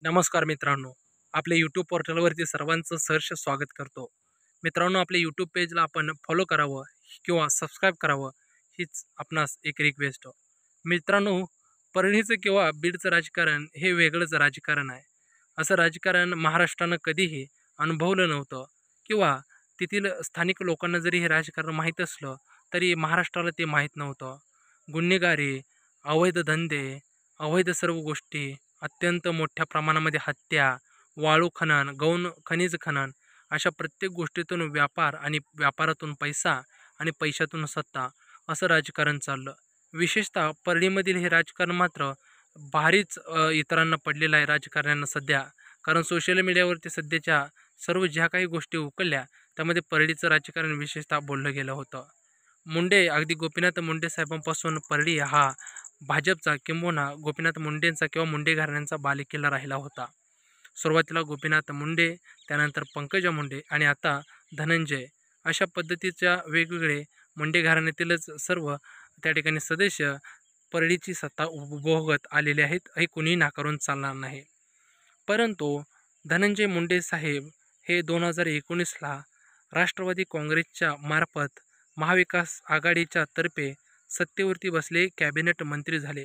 नमस्कार मित्रांनो, आपल्या यूट्यूब पोर्टलवरती सर्वांचं सहर्ष स्वागत करतो. मित्रांनो, आपल्या यूट्यूब पेजला आपण फॉलो करावं किंवा सबस्क्राईब करावं हीच आपणास एक रिक्वेस्ट. मित्रांनो, परळीचं किंवा बीडचं राजकारण हे वेगळंच राजकारण आहे. असं राजकारण महाराष्ट्रानं कधीही अनुभवलं नव्हतं किंवा तेथील स्थानिक लोकांना जरी हे राजकारण माहीत असलं, तरी महाराष्ट्राला ते माहीत नव्हतं. गुन्हेगारी, अवैध धंदे, अवैध सर्व गोष्टी, अत्यंत मोठ्या प्रमाणामध्ये हत्या, वाळू खनन, गौण खनिज खनन अशा प्रत्येक गोष्टीतून व्यापार आणि व्यापारातून पैसा आणि पैशातून सत्ता असं राजकारण चाललं. विशेषतः परळीमधील हे राजकारण मात्र भारीच इतरांना पडलेलं आहे राजकारण्यांना सध्या. कारण सोशल मीडियावरती सध्याच्या सर्व ज्या काही गोष्टी उकळल्या त्यामध्ये परळीचं राजकारण विशेषतः बोललं गेलं होतं. मुंडे अगदी गोपीनाथ मुंडे साहेबांपासून परळी हा भाजपचा किंबहुना गोपीनाथ मुंडेंचा किंवा मुंडे घराण्यांचा बालेकिल्ला राहिला होता. सुरुवातीला गोपीनाथ मुंडे, त्यानंतर पंकजा मुंडे आणि आता धनंजय अशा पद्धतीच्या वेगवेगळे मुंडे घराण्यातीलच सर्व त्या ठिकाणी सदस्य परळीची सत्ता उपभोगत आलेले आहेत, हे कुणीही नाकारून चालणार नाही. परंतु धनंजय मुंडे साहेब हे 2019ला राष्ट्रवादी काँग्रेसच्या मार्फत महाविकास आघाडीच्या तर्फे सत्तेवरती बसले, कॅबिनेट मंत्री झाले.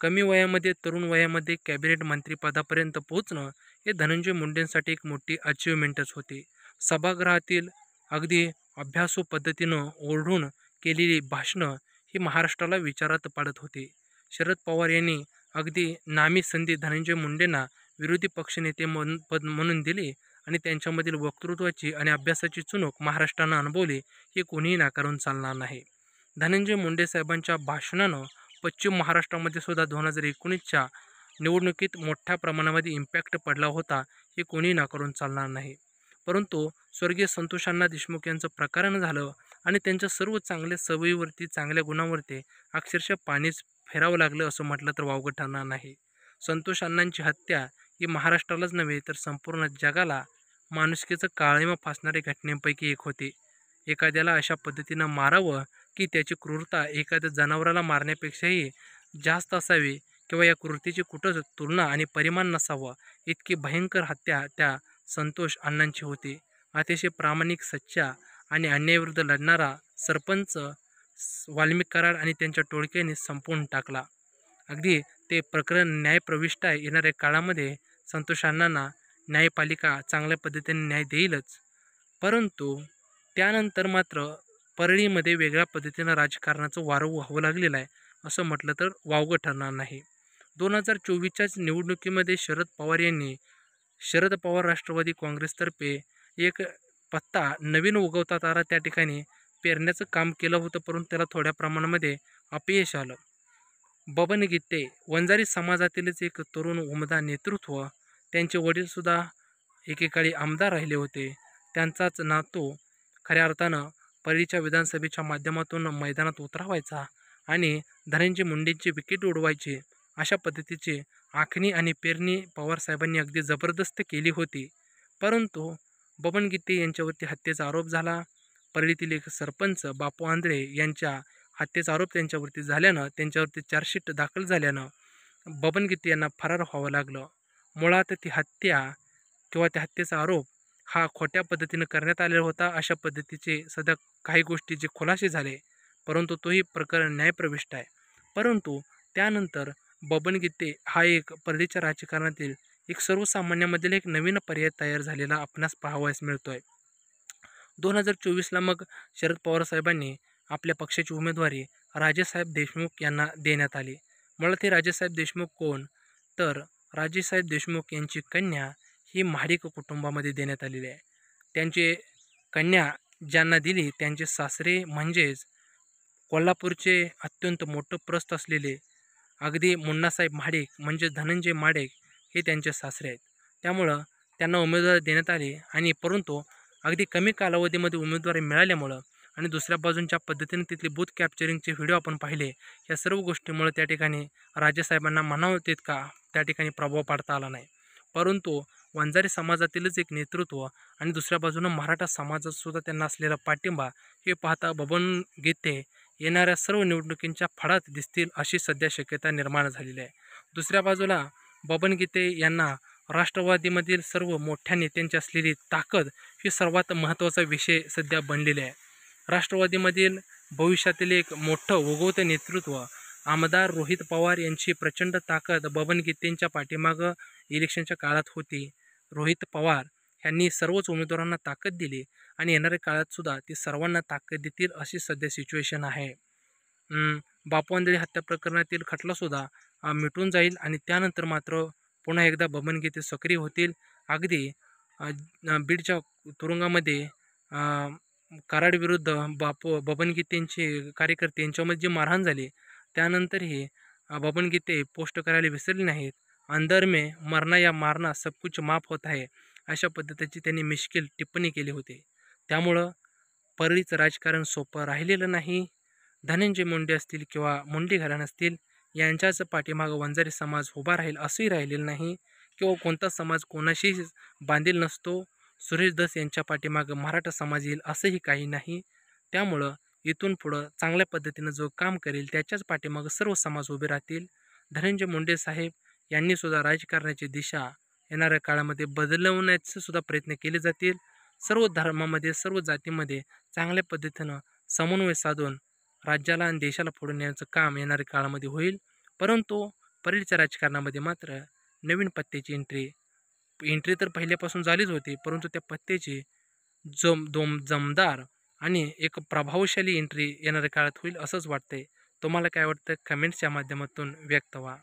कमी वयामध्ये तरुण वयामध्ये कॅबिनेट मंत्रिपदापर्यंत पोहोचणं हे धनंजय मुंडेंसाठी एक मोठी अचिव्हमेंटच होती. सभागृहातील अगदी अभ्यासू पद्धतीनं ओरडून केलेली भाषणं ही महाराष्ट्राला विचारात पाडत होती. शरद पवार यांनी अगदी नामी संधी धनंजय मुंडेंना विरोधी पक्षनेते पद म्हणून दिली आणि त्यांच्यामधील वक्तृत्वाची आणि अभ्यासाची चुणूक महाराष्ट्रानं अनुभवली, हे कोणीही नाकारून चालणार नाही. धनंजय मुंडे साहेबांच्या भाषणानं पश्चिम महाराष्ट्रामध्ये सुद्धा 2019च्या निवडणुकीत मोठ्या प्रमाणामध्ये इम्पॅक्ट पडला होता, हे कोणीही नाकारून चालणार नाही. परंतु स्वर्गीय संतोष अण्णा देशमुख यांचं प्रकरण झालं आणि त्यांच्या सर्व चांगल्या सवयीवरती, चांगल्या गुणांवरती अक्षरशः पाणीच फेरावं लागलं असं म्हटलं तर वावगं ठरणार नाही. संतोष अण्णांची हत्या ही महाराष्ट्रालाच नव्हे तर संपूर्ण जगाला माणुसकीचं काळिमा फासणाऱ्या घटनेपैकी एक होती. एखाद्याला अशा पद्धतीनं मारावं की त्याची क्रूरता एखाद्या जनावराला मारण्यापेक्षाही जास्त असावी किंवा या क्रूरतेची कुठंच तुलना आणि परिमाण नसावं, इतकी भयंकर हत्या त्या संतोष अण्णांची होती. अतिशय प्रामाणिक, सच्चा आणि अन्यायाविरुद्ध लढणारा सरपंच वाल्मिक कराड आणि त्यांच्या टोळक्याने संपवून टाकला. अगदी ते प्रकरण न्यायप्रविष्ट आहे. येणाऱ्या काळामध्ये संतोष अण्णांना न्यायपालिका चांगल्या पद्धतीने न्याय देईलच. परंतु त्यानंतर मात्र परळीमध्ये वेगळ्या पद्धतीनं राजकारणाचं वारं व्हावं लागलेलं आहे असं म्हटलं तर वावगं ठरणार नाही. 2024च्याच निवडणुकीमध्ये शरद पवार राष्ट्रवादी काँग्रेसतर्फे एक पत्ता नवीन उगवता तारा त्या ठिकाणी पेरण्याचं काम केलं होतं, परंतु त्याला थोड्या प्रमाणामध्ये अपयश आलं. बबन गीते वंजारी समाजातीलच एक तरुण उमदा नेतृत्व, त्यांचे वडीलसुद्धा एकेकाळी आमदार राहिले होते. त्यांचाच नातू खऱ्या अर्थानं परळीच्या विधानसभेच्या माध्यमातून मैदानात उतरावायचा आणि धनंजय मुंडेंची विकेट उडवायची, अशा पद्धतीची आखणी आणि पेरणी पवारसाहेबांनी अगदी जबरदस्त केली होती. परंतु बबन गीते यांच्यावरती हत्येचा आरोप झाला. परळीतील एक सरपंच बापू आंधळे यांच्या हत्येचा आरोप त्यांच्यावरती झाल्यानं, त्यांच्यावरती चार्जशीट दाखल झाल्यानं बबन गीते यांना फरार व्हावं लागलं. मुळात ती हत्या किंवा त्या हत्येचा आरोप हा खोट्या पद्धतीनं करण्यात आलेला होता, अशा पद्धतीचे सध्या काही गोष्टीचे खुलासे झाले. परंतु तोही प्रकरण न्यायप्रविष्ट आहे. परंतु त्यानंतर बबन गीते हा एक परळीच्या राजकारणातील एक सर्वसामान्यामधील एक नवीन पर्याय तयार झालेला आपणास पाहावयास मिळतोय. 2024ला मग शरद पवार साहेबांनी आपल्या पक्षाची उमेदवारी राजेसाहेब देशमुख यांना देण्यात आली. मुळात हे राजेसाहेब देशमुख कोण, तर राजेसाहेब देशमुख यांची कन्या ही महाडिक कुटुंबामध्ये देण्यात आलेली आहे. त्यांची कन्या ज्यांना दिली त्यांचे सासरे म्हणजेच कोल्हापूरचे अत्यंत मोठं प्रस्थ असलेले अगदी मुन्नासाहेब महाडिक म्हणजे धनंजय महाडिक हे त्यांचे सासरे आहेत. त्यामुळं त्यांना उमेदवारी देण्यात आली आणि परंतु अगदी कमी कालावधीमध्ये उमेदवारी मिळाल्यामुळं आणि दुसऱ्या बाजून ज्या पद्धतीने तिथले बूथ कॅप्चरिंगचे व्हिडिओ आपण पाहिले, या सर्व गोष्टीमुळे त्या ठिकाणी राजेसाहेबांना म्हणावं तितका त्या ठिकाणी प्रभाव पाडता आला नाही. परंतु वंजारी समाजातीलच एक नेतृत्व आणि दुसऱ्या बाजूनं मराठा समाजात सुद्धा त्यांना असलेला पाठिंबा हे पाहता बबन गीते येणाऱ्या सर्व निवडणुकींच्या फळात दिसतील अशी सध्या शक्यता निर्माण झालेली आहे. दुसऱ्या बाजूला बबन गीते यांना राष्ट्रवादीमधील सर्व मोठ्या नेत्यांची असलेली ताकद ही सर्वात महत्त्वाचा विषय सध्या बनलेला आहे. राष्ट्रवादीमधील भविष्यातील एक मोठं उगवतं नेतृत्व आमदार रोहित पवार यांची प्रचंड ताकद बबन गीतेंच्या पाठीमागं इलेक्शनच्या काळात होती. रोहित पवार यांनी सर्वच उमेदवारांना ताकद दिली आणि येणाऱ्या काळात सुद्धा ते सर्वांना ताकद देतील अशी सध्या सिच्युएशन आहे. बापू आंधळे हत्या प्रकरणातील खटलासुद्धा मिटून जाईल आणि त्यानंतर मात्र पुन्हा एकदा बबन गीते सक्रिय होतील. अगदी बीडच्या तुरुंगामध्ये कराडविरुद्ध बबन गीतेंचे कार्यकर्ते यांच्यामध्ये जी मारहाण झाली त्यानंतरही बबन गीते पोस्ट करायला विसरले नाहीत. अंदर में मरना या मारना सब कुछ माफ होता है अशा पद्धतीची त्यांनी मिश्किल टिप्पणी केली होती. त्यामुळं परळीचं राजकारण सोपं राहिलेलं नाही. धनंजय मुंडे असतील किंवा मुंडे घराणं असतील यांच्याच पाठीमागं वंजारी समाज उभा राहील असंही राहिलेलं नाही किंवा कोणता समाज कोणाशीही बांधील नसतो. सुरेश धस यांच्या पाठीमागं मराठा समाज येईल असंही काही नाही. त्यामुळं इथून पुढं चांगल्या पद्धतीनं जो काम करेल त्याच्याच पाठीमागं सर्व समाज उभे राहतील. धनंजय मुंडे साहेब यांनी सुद्धा राजकारणाची दिशा येणाऱ्या काळामध्ये बदलवण्याचे सुद्धा प्रयत्न केले जातील. सर्व धर्मामध्ये सर्व जातीमध्ये चांगल्या पद्धतीनं समन्वय साधून राज्याला आणि देशाला पुढे नेण्याचं काम येणाऱ्या काळामध्ये होईल. परंतु परळीच्या राजकारणामध्ये मात्र नवीन पत्त्याची एंट्री तर पहिल्यापासून झालीच होती, परंतु त्या पत्त्याची जमदार आणि एक प्रभावशाली एंट्री येणाऱ्या काळात होईल असंच वाटतंय. तुम्हाला काय वाटतं कमेंट्सच्या माध्यमातून व्यक्त व्हा.